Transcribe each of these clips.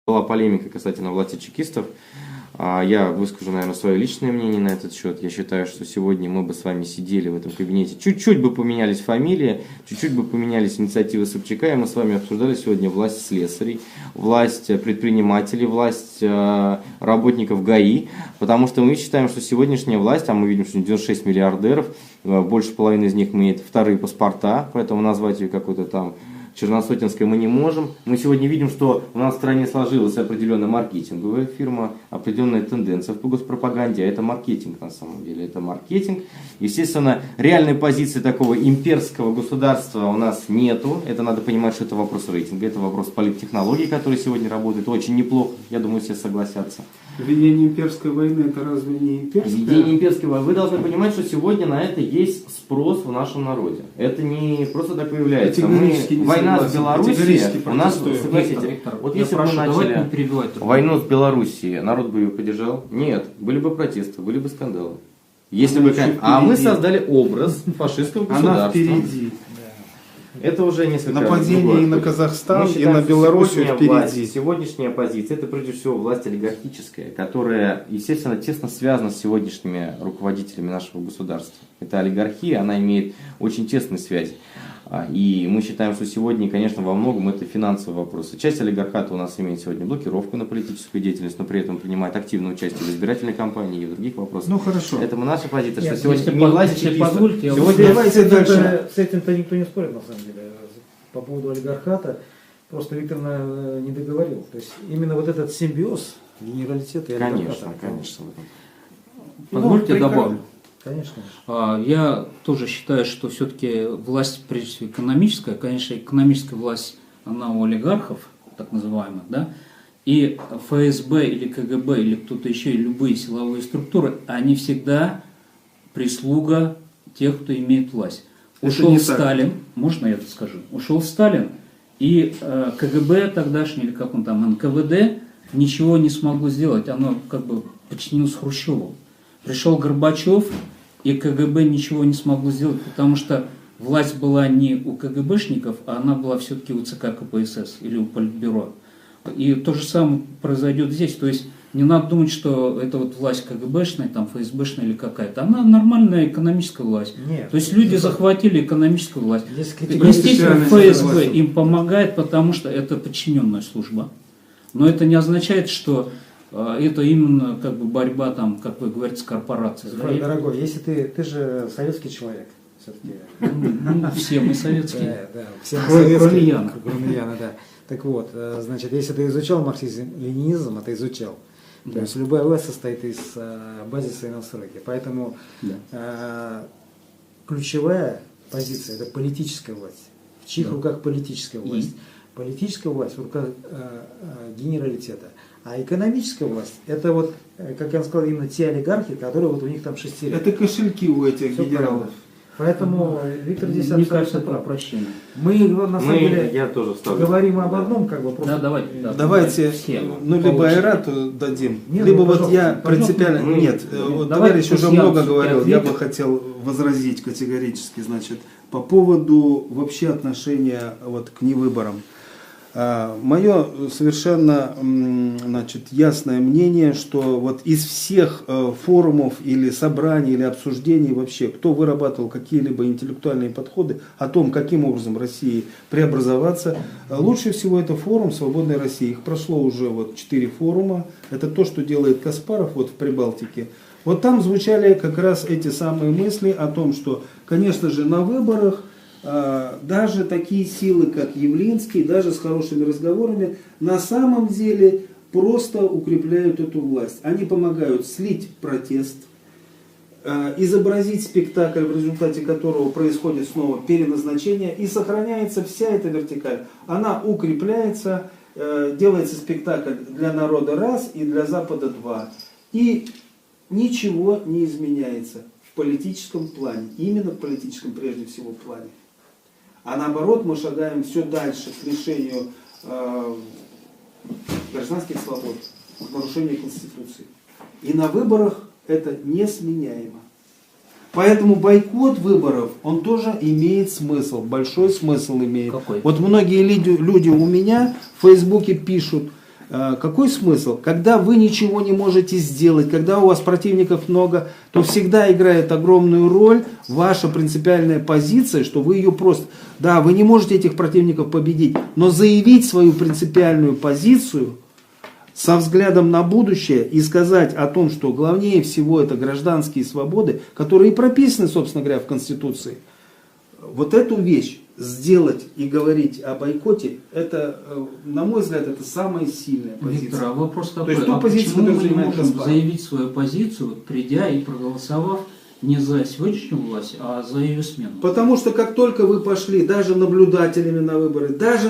Была полемика касательно власти чекистов. Я выскажу, наверное, свое личное мнение на этот счет. Я считаю, что сегодня мы бы с вами сидели в этом кабинете, чуть-чуть бы поменялись фамилии, чуть-чуть бы поменялись инициативы Собчака, и мы с вами обсуждали сегодня власть слесарей, власть предпринимателей, власть работников ГАИ, потому что мы считаем, что сегодняшняя власть, а мы видим, что 96 миллиардеров, больше половины из них имеет вторые паспорта, поэтому назвать ее какой-то там черносотенской мы не можем. Мы сегодня видим, что у нас в стране сложилась определенная маркетинговая фирма, определенная тенденция в госпропаганде, а это маркетинг на самом деле, это маркетинг. Естественно, реальной позиции такого имперского государства у нас нету, это надо понимать, что это вопрос рейтинга, это вопрос политтехнологий, которые сегодня работают очень неплохо, я думаю, все согласятся. Введение имперской войны, это разве не имперская? Введение имперской войны. Вы должны понимать, что сегодня на это есть спрос в нашем народе. Это не просто так появляется. Война с Белоруссией, у нас, согласитесь, вот если бы мы начали войну с Белоруссией, народ бы ее поддержал? Нет. Были бы протесты, были бы скандалы. Если бы, а мы создали образ фашистского государства. Она впереди. Это уже несколько нападение и на Казахстан, и на Белоруссию впереди. Сегодняшняя позиция, это прежде всего власть олигархическая, которая, естественно, тесно связана с сегодняшними руководителями нашего государства. Это олигархия, она имеет очень тесные связи. И мы считаем, что сегодня, конечно, во многом это финансовые вопросы. Часть олигархата у нас имеет сегодня блокировку на политическую деятельность, но при этом принимает активное участие в избирательной кампании и в других вопросах. Ну хорошо. Это наша позиция, нет, что сегодня не власть чекистов. Позвольте, давайте дальше. С этим-то никто не спорит, на самом деле. По поводу олигархата, просто Виктор не договорил. То есть именно вот этот симбиоз генералитета и олигархата. Конечно. Позвольте добавлю. Конечно. Я тоже считаю, что все-таки власть, прежде всего, экономическая. Конечно, экономическая власть, она у олигархов, так называемых, да, и ФСБ или КГБ, или кто-то еще, и любые силовые структуры, они всегда прислуга тех, кто имеет власть. Ушел Сталин, можно я это скажу? Ушел Сталин, и КГБ тогдашний, или как он там, НКВД, ничего не смогло сделать. Оно как бы подчинилось Хрущеву. Пришел Горбачев, и КГБ ничего не смогло сделать, потому что власть была не у КГБшников, а она была все-таки у ЦК КПСС или у Политбюро. И то же самое произойдет здесь. То есть не надо думать, что это вот власть КГБшная, там, ФСБшная или какая-то. Она нормальная экономическая власть. Нет, то есть люди захватили экономическую власть. Естественно, ФСБ им помогает, потому что это подчиненная служба. Но это не означает, что это именно как бы борьба, там, как вы говорите, с корпорацией. Дорогой, если ты же советский человек, все-таки. Все мы советские. Да, все мы советские. Кроме Яна, да. Так вот, значит, если ты изучал марксизм-ленинизм, а ты изучал, то есть любая власть состоит из базиса и настройки. Поэтому ключевая позиция – это политическая власть. В чьих руках политическая власть? Политическая власть в руках генералитета. А экономическая власть – это вот, как я сказал, именно те олигархи, которые вот у них там шестеренки. Это кошельки у этих все генералов. Правильно. Поэтому Виктор здесь мне кажется, это прощение. Мы на самом деле я тоже говорим об одном, как бы просто. Да, давайте, ну либо Айрату дадим, нет, либо вот я принципиально, нет, вот товарищ уже много говорил, я бы хотел возразить категорически, значит, по поводу вообще отношения вот к невыборам. Мое совершенно, значит, ясное мнение, что вот из всех форумов или собраний или обсуждений вообще, кто вырабатывал какие-либо интеллектуальные подходы о том, каким образом России преобразоваться, лучше всего это форум «Свободной России». Их прошло уже вот 4 форума. Это то, что делает Каспаров вот в Прибалтике. Вот там звучали как раз эти самые мысли о том, что, конечно же, на выборах даже такие силы, как Явлинский, даже с хорошими разговорами, на самом деле просто укрепляют эту власть. Они помогают слить протест, изобразить спектакль, в результате которого происходит снова переназначение, и сохраняется вся эта вертикаль. Она укрепляется, делается спектакль для народа раз и для Запада два. И ничего не изменяется в политическом плане, именно в политическом прежде всего плане. А наоборот, мы шагаем все дальше к лишению гражданских свобод, к нарушению Конституции. И на выборах это несменяемо. Поэтому бойкот выборов, он тоже имеет смысл, большой смысл имеет. Какой? Вот многие люди у меня в Фейсбуке пишут, какой смысл? Когда вы ничего не можете сделать, когда у вас противников много, то всегда играет огромную роль ваша принципиальная позиция, что вы ее просто... Да, вы не можете этих противников победить, но заявить свою принципиальную позицию со взглядом на будущее и сказать о том, что главнее всего это гражданские свободы, которые и прописаны, собственно говоря, в Конституции. Вот эту вещь сделать и говорить о бойкоте, это, на мой взгляд, это самая сильная позиция. Виктор, а вопрос такой, То есть, ту позицию, почему мы не занимает можем Каспаров? заявить свою позицию, вот, придя и проголосовав не за сегодняшнюю власть, а за ее смену? Потому что как только вы пошли даже наблюдателями на выборы, даже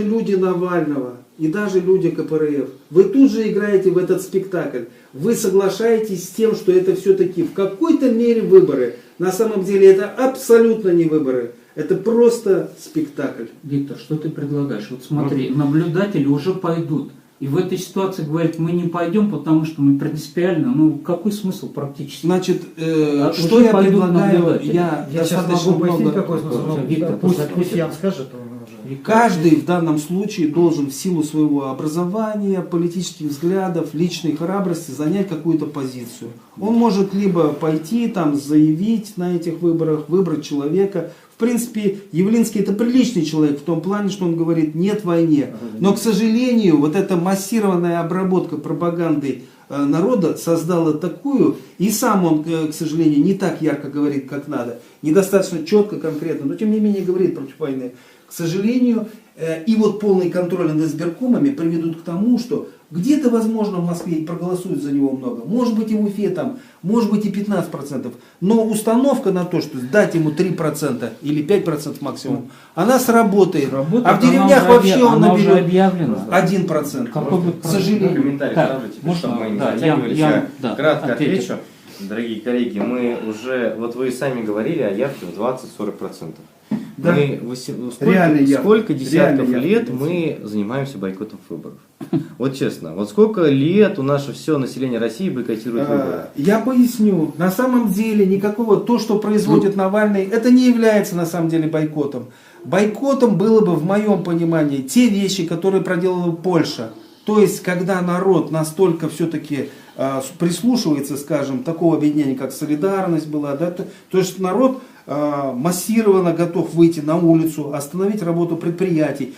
люди Навального и даже люди КПРФ, вы тут же играете в этот спектакль. Вы соглашаетесь с тем, что это все-таки в какой-то мере выборы. На самом деле это абсолютно не выборы. Это просто спектакль. Виктор, что ты предлагаешь? Вот смотри, наблюдатели уже пойдут. И в этой ситуации говорят, мы не пойдем, потому что мы принципиально, ну какой смысл практически? Значит, что уже я пойдут предлагаю? наблюдатели. Я сейчас достаточно могу пояснить, много... какой смысл. Виктор, Пусть Ян скажет, он уже. Каждый в данном случае должен в силу своего образования, политических взглядов, личной храбрости занять какую-то позицию. Он может либо пойти там заявить на этих выборах, выбрать человека. В принципе, Явлинский это приличный человек в том плане, что он говорит нет войне. Но, к сожалению, вот эта массированная обработка пропаганды народа создала такую, и сам он, к сожалению, не так ярко говорит, как надо, недостаточно четко, конкретно, но тем не менее говорит против войны. К сожалению, и вот полный контроль над избиркомами приведут к тому, что где-то, возможно, в Москве проголосуют за него много, может быть и в Уфе там, может быть и 15%, но установка на то, что дать ему 3% или 5% максимум, она сработает. А в деревнях вообще он наберет 1%. К сожалению. Комментарий вставлю, теперь, чтобы мы не затягивались. Я кратко отвечу. Дорогие коллеги, мы уже, вот вы сами говорили о явке в 20-40%. Да. Сколько десятков лет мы занимаемся бойкотом выборов? Вот честно, вот сколько лет у нашего все населения России бойкотирует выборы? Я поясню. На самом деле никакого то, что производит Навальный, это не является на самом деле бойкотом. Бойкотом было бы, в моем понимании, те вещи, которые проделала Польша. То есть, когда народ настолько все-таки прислушивается, скажем, такого объединения, как «Солидарность» была, да, то есть народ массированно готов выйти на улицу, остановить работу предприятий,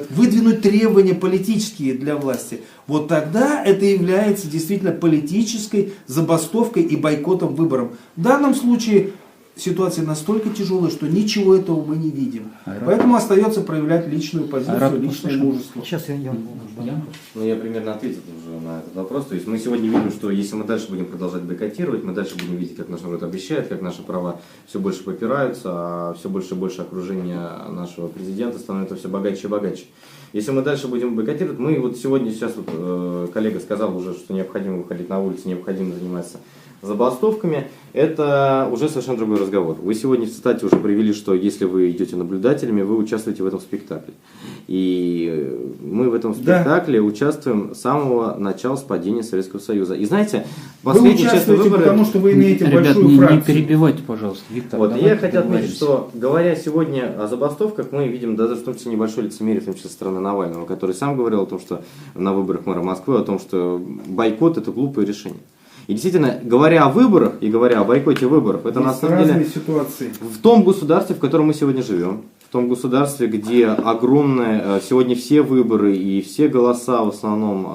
выдвинуть требования политические для власти. Вот тогда это является действительно политической забастовкой и бойкотом выборов. В данном случае ситуация настолько тяжелая, что ничего этого мы не видим. Поэтому остается проявлять личную позицию, личное мужество. Сейчас я Ну, я примерно ответил уже на этот вопрос. То есть мы сегодня видим, что если мы дальше будем продолжать бойкотировать, мы дальше будем видеть, как наш народ обещает, как наши права все больше попираются, а все больше и больше окружения нашего президента становится все богаче и богаче. Если мы дальше будем бойкотировать, мы вот сегодня, сейчас вот, коллега сказал уже, что необходимо выходить на улицу, необходимо заниматься забастовками, это уже совершенно другой разговор. Вы сегодня в цитате уже привели, что если вы идете наблюдателями, вы участвуете в этом спектакле. И мы в этом спектакле участвуем с самого начала с падения Советского Союза. И знаете, последние честные выборы... потому что вы имеете Ребят, большую фракцию. не перебивайте, пожалуйста, Виктор. Вот, и я хотел отметить, что говоря сегодня о забастовках, мы видим даже в том числе небольшое лицемерие, в том числе со стороны Навального, который сам говорил о том, что на выборах мэра Москвы, о том, что бойкот это глупое решение. И действительно, говоря о выборах и говоря о бойкоте выборов, это на самом деле ситуации. в том государстве, в котором мы сегодня живем, в том государстве, где огромное, сегодня все выборы и все голоса в основном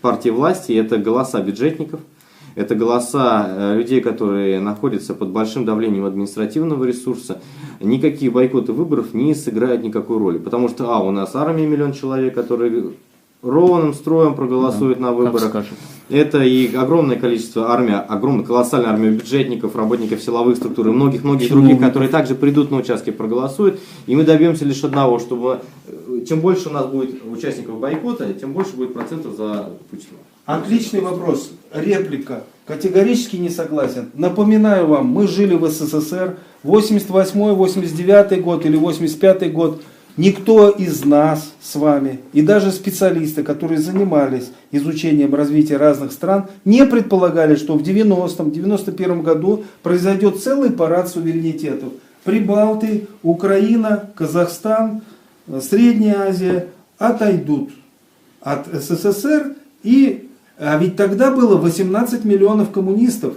партии власти, это голоса бюджетников, это голоса людей, которые находятся под большим давлением административного ресурса. Никакие бойкоты выборов не сыграют никакой роли, потому что у нас армия 1 миллион человек, которые ровным строем проголосуют на выборах. Это и огромное количество огромная, колоссальная армия бюджетников, работников силовых структур и многих-многих других, которые также придут на участки и проголосуют. И мы добьемся лишь одного, чтобы чем больше у нас будет участников бойкота, тем больше будет процентов за Путина. Отличный вопрос. Реплика. Категорически не согласен. Напоминаю вам, мы жили в СССР, 88-й, 89-й год или 85-й год. Никто из нас с вами, и даже специалисты, которые занимались изучением развития разных стран, не предполагали, что в 90-м, 91-м году произойдет целый парад суверенитетов. от СССР, а ведь тогда было 18 миллионов коммунистов,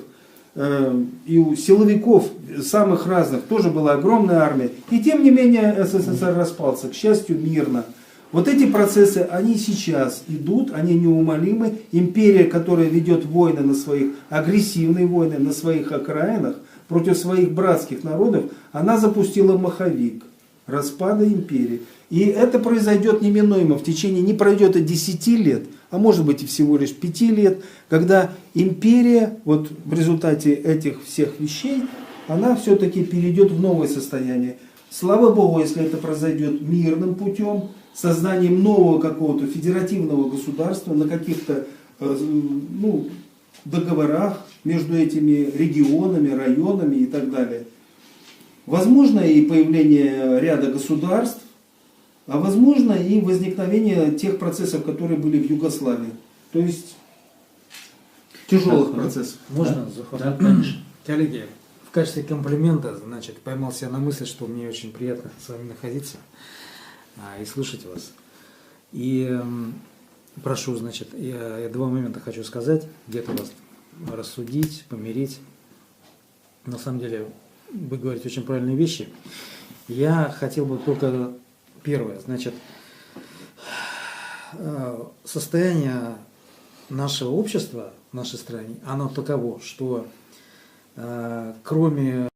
и у силовиков самых разных тоже была огромная армия. И тем не менее СССР распался, к счастью, мирно. Вот эти процессы, они сейчас идут, они неумолимы. Империя, которая ведет войны на своих, агрессивные войны на своих окраинах против своих братских народов, она запустила маховик распада империи. И это произойдет неминуемо в течение, не пройдет и 10 лет, а может быть и всего лишь 5 лет, когда империя, вот в результате этих всех вещей, она все-таки перейдет в новое состояние. Слава Богу, если это произойдет мирным путем, созданием нового какого-то федеративного государства на каких-то договорах между этими регионами, районами и так далее. Возможно и появление ряда государств, а возможно и возникновение тех процессов, которые были в Югославии. То есть тяжелых процессов. Можно, Зуфар? Да, конечно. Коллеги, в качестве комплимента, значит, поймал себя на мысли, что мне очень приятно с вами находиться и слышать вас. И прошу, значит, я два момента хочу сказать, где-то вас рассудить, помирить. На самом деле, вы говорите очень правильные вещи. Я хотел бы только первое, значит, состояние нашего общества в нашей стране, оно таково, что кроме